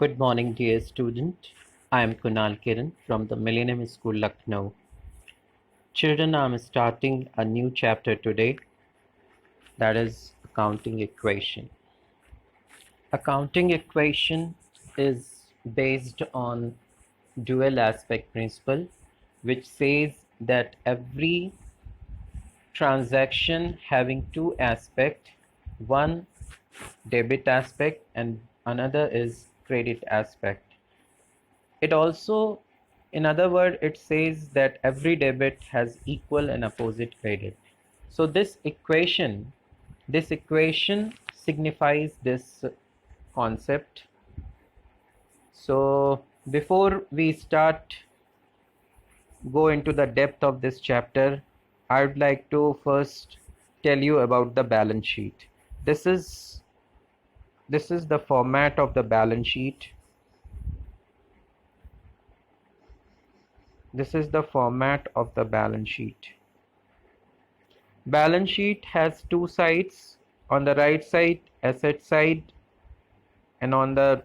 Good morning, dear student. I am Kunal Kiran from the Millennium School, Lucknow. Children, I am starting a new chapter today, that is accounting equation. Accounting equation is based on dual aspect principle, which says that every transaction having two aspects, one debit aspect and another is credit aspect. It also, in other words, it says that every debit has equal and opposite credit. So this equation signifies this concept. So before we start go into the depth of this chapter, I would like to first tell you about the balance sheet. This is this is the format of the balance sheet. This is the format of the balance sheet. Balance sheet has two sides. On the right side, asset side, and on the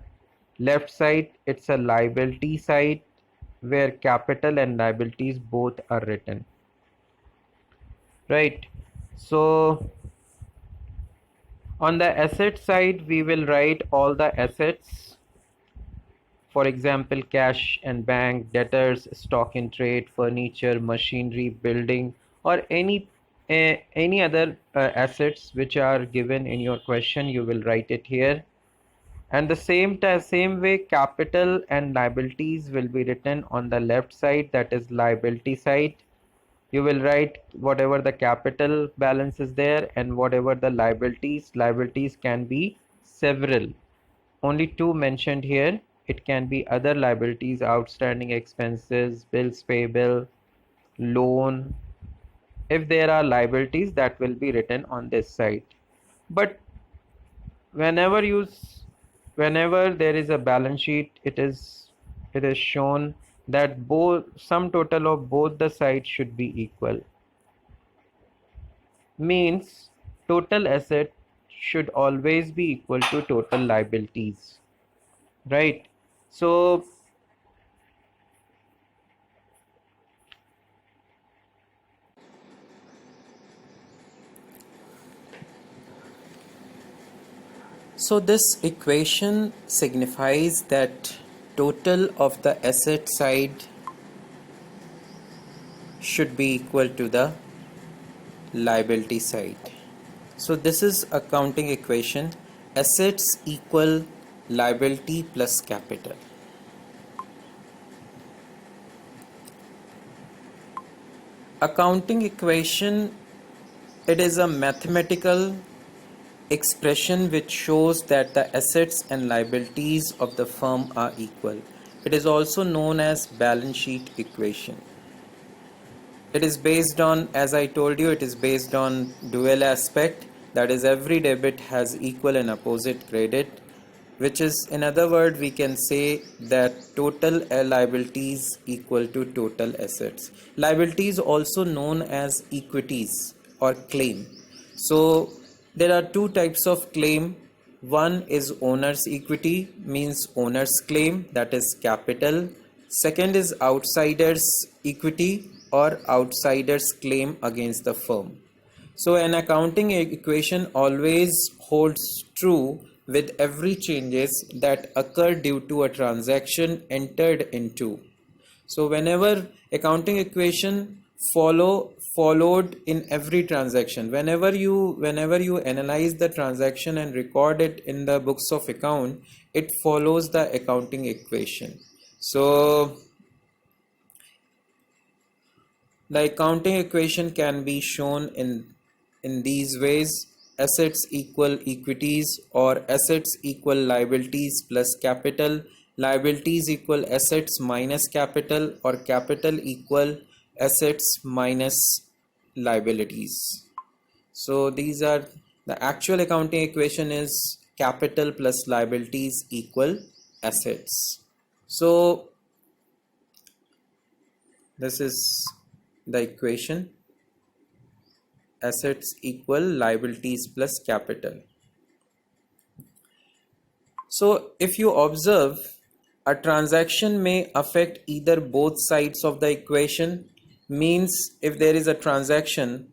left side, it's a liability side where capital and liabilities both are written. Right. So on the asset side, we will write all the assets. For example, cash and bank, debtors, stock in trade, furniture, machinery, building, or any other assets which are given in your question. You will write it here. And the same way, capital and liabilities will be written on the left side, that is liability side. You will write whatever the capital balance is there and whatever the liabilities. Liabilities can be several, only two mentioned here. It can be other liabilities, outstanding expenses, bills payable, loan. If there are liabilities, that will be written on this side. But whenever you whenever there is a balance sheet, it is shown that both sum total of both the sides should be equal. Means total asset should always be equal to total liabilities, right? So this equation signifies that total of the asset side should be equal to the liability side. So this is accounting equation: assets equal liability plus capital. Accounting equation, it is a mathematical expression which shows that the assets and liabilities of the firm are equal. It is also known as balance sheet equation. It is based on, as I told you, it is based on dual aspect, that is every debit has equal and opposite credit, which is, in other words, we can say that total liabilities equal to total assets. Liabilities also known as equities or claim. So there are two types of claim. One is owner's equity, means owner's claim, that is capital. Second is outsider's equity or outsider's claim against the firm. So an accounting equation always holds true with every changes that occur due to a transaction entered into. So whenever accounting equation followed in every transaction, whenever you analyze the transaction and record it in the books of account, it follows the accounting equation. So the accounting equation can be shown in these ways: assets equal equities, or assets equal liabilities plus capital, liabilities equal assets minus capital, or capital equal assets minus liabilities. So these are the actual accounting equation is capital plus liabilities equal assets. So this is the equation: assets equal liabilities plus capital. So if you observe, a transaction may affect either both sides of the equation. Means if there is a transaction,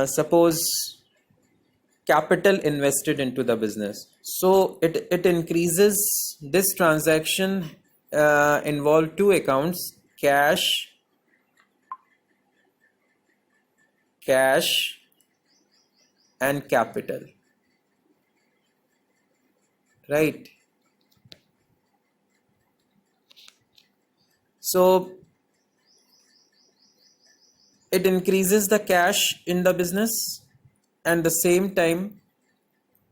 suppose capital invested into the business, so it increases. This transaction involve two accounts: cash and capital, right? So it increases the cash in the business, and the same time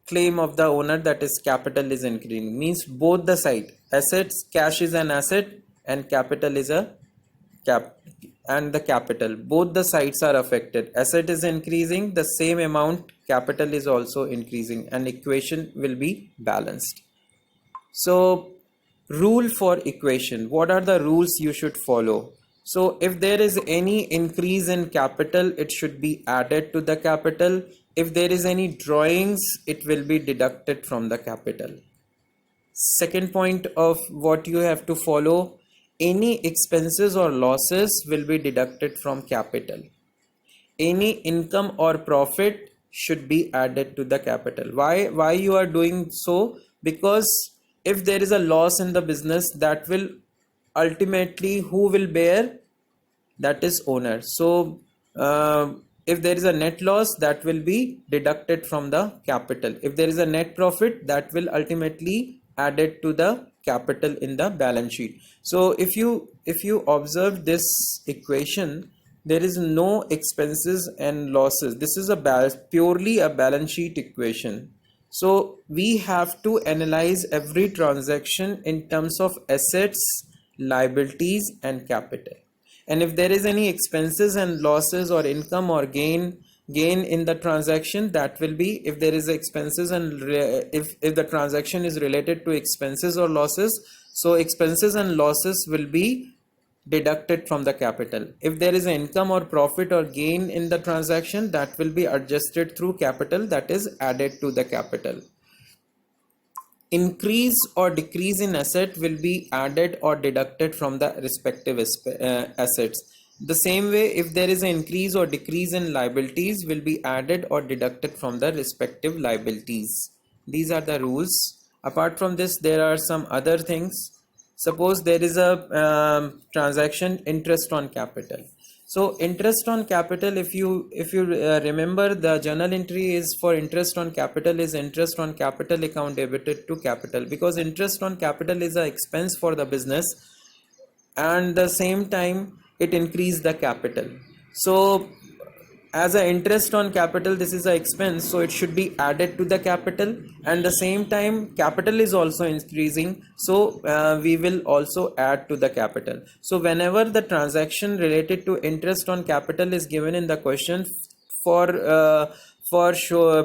claim of the owner, that is capital, is increasing. Means both the side assets, cash is an asset and capital is a cap, and the capital, both the sides are affected. Asset is increasing, the same amount capital is also increasing, and equation will be balanced. So, rule for equation. What are the rules you should follow? So, if there is any increase in capital, it should be added to the capital. If there is any drawings, it will be deducted from the capital. Second point of what you have to follow, any expenses or losses will be deducted from capital. Any income or profit should be added to the capital. Why you are doing so? Because if there is a loss in the business, that will ultimately, who will bear? That is owner. So if there is a net loss, that will be deducted from the capital. If there is a net profit, that will ultimately added to the capital in the balance sheet. So if you observe this equation, there is no expenses and losses. This is purely a balance sheet equation. So we have to analyze every transaction in terms of assets, liabilities and capital. And if there is any expenses and losses or income or gain in the transaction, that will be, if there is expenses and if the transaction is related to expenses or losses, so expenses and losses will be deducted from the capital. If there is an income or profit or gain in the transaction, that will be adjusted through capital, that is added to the capital. Increase or decrease in asset will be added or deducted from the respective assets. The same way, if there is an increase or decrease in liabilities, will be added or deducted from the respective liabilities. These are the rules. Apart from this, there are some other things. Suppose there is a transaction, interest on capital. So interest on capital, if you remember, the journal entry is for interest on capital is interest on capital account debited to capital, because interest on capital is an expense for the business, and the same time it increase the capital. So as a interest on capital, this is a expense, so it should be added to the capital, and the same time capital is also increasing, so we will also add to the capital. So whenever the transaction related to interest on capital is given in the question, for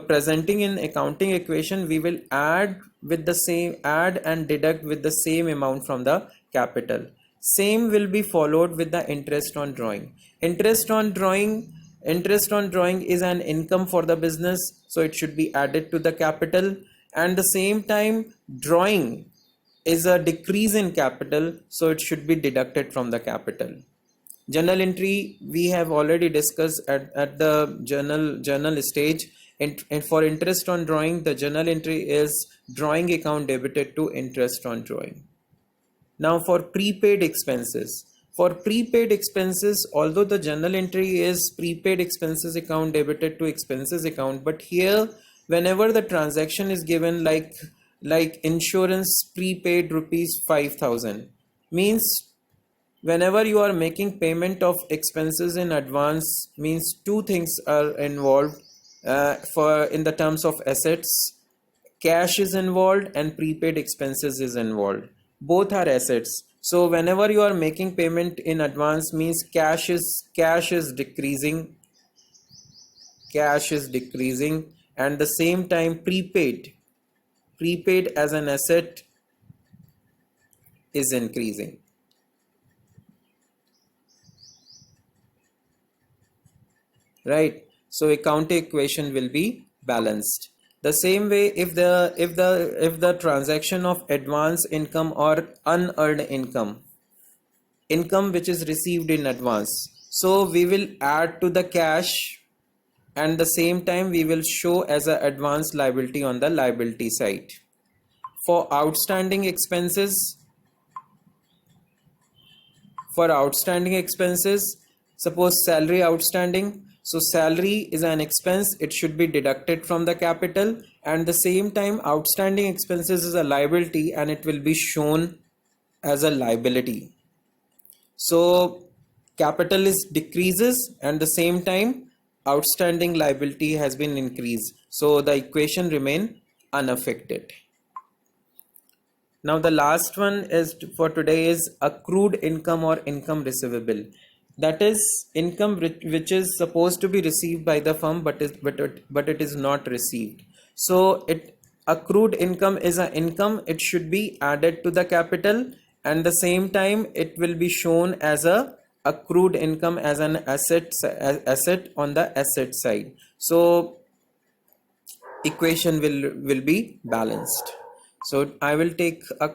presenting in accounting equation, we will add and deduct with the same amount from the capital. Same will be followed with the interest on drawing. Interest on drawing is an income for the business, so it should be added to the capital, and the same time drawing is a decrease in capital, so it should be deducted from the capital. Journal entry we have already discussed at the journal stage. And for interest on drawing, the journal entry is drawing account debited to interest on drawing. Now for prepaid expenses. For prepaid expenses, although the journal entry is prepaid expenses account debited to expenses account, but here whenever the transaction is given, like insurance prepaid rupees 5,000, means whenever you are making payment of expenses in advance, means two things are involved. For in the terms of assets, cash is involved and prepaid expenses is involved. Both are assets. So whenever you are making payment in advance, means cash is decreasing, and the same time prepaid as an asset is increasing, right? So accounting equation will be balanced. The same way, if the transaction of advance income or unearned income which is received in advance, so we will add to the cash, and the same time we will show as a advance liability on the liability side. For outstanding expenses, suppose salary outstanding, so salary is an expense, it should be deducted from the capital, and the same time outstanding expenses is a liability and it will be shown as a liability. So capital is decreases and the same time outstanding liability has been increased, so the equation remain unaffected. Now the last one is for today is accrued income or income receivable. That is income which is supposed to be received by the firm but it is not received. So it accrued income is an income, it should be added to the capital, and the same time it will be shown as a accrued income as an asset on the asset side. So equation will be balanced. So I will take a